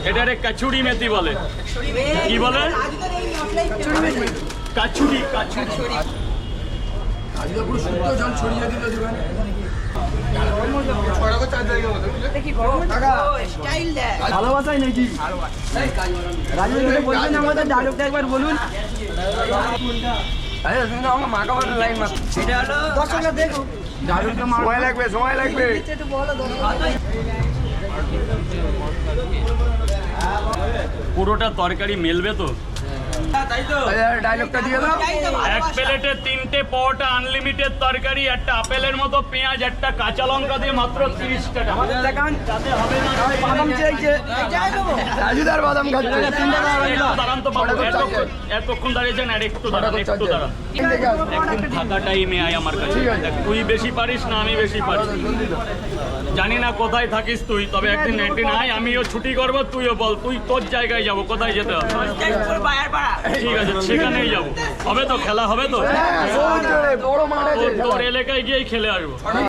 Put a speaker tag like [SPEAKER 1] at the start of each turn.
[SPEAKER 1] এটারে কাছুড়ি মেথি বলে। কি বলে? কাছুড়ি। কাছুড়ি
[SPEAKER 2] ভালোবাসাই নাকি রাজু বলবেন আমাদের ডায়লগটা একবার বলুন। দর্শকরা দেখুন
[SPEAKER 3] সময় লাগবে
[SPEAKER 1] পুরোটা তরকারি মেলবে তো?
[SPEAKER 3] ডায়লগটা দিয়ে দাও।
[SPEAKER 1] এক প্লেটে 3টে পরোটা, আনলিমিটেড তরকারি, একটা আপেলের মতো পেঁয়াজ, একটা কাঁচা লঙ্কা দিয়ে মাত্র 30 টাকা।
[SPEAKER 2] আমাদের দেখান
[SPEAKER 1] তাতে হবে না?
[SPEAKER 2] বাদাম চেয়েছে
[SPEAKER 3] রাজুদার বাদাম খাচ্ছে।
[SPEAKER 1] একটু দাঁড়ান তো বাবু, এতক্ষণ দাঁড়িয়েছেন, আর একটু দাঁড়ান, একটু দাঁড়ান। একদম ফাঁকা টাইমে আয় আমার কাছে। দেখ, তুই বেশি পারিস না আমি বেশি পারি, জানি না কোথায় থাকিস তুই, তবে একদিন আয়, আমিও ছুটি করবো, তুইও বল তুই তোর জায়গায় যাবো, কোথায় যেতে হবে? ঠিক আছে, সেখানেই যাবো। হবে তো? খেলা হবে তো?
[SPEAKER 3] বড় মাঠ আছে।
[SPEAKER 1] তোর এলাকায় গিয়েই খেলে আসবো।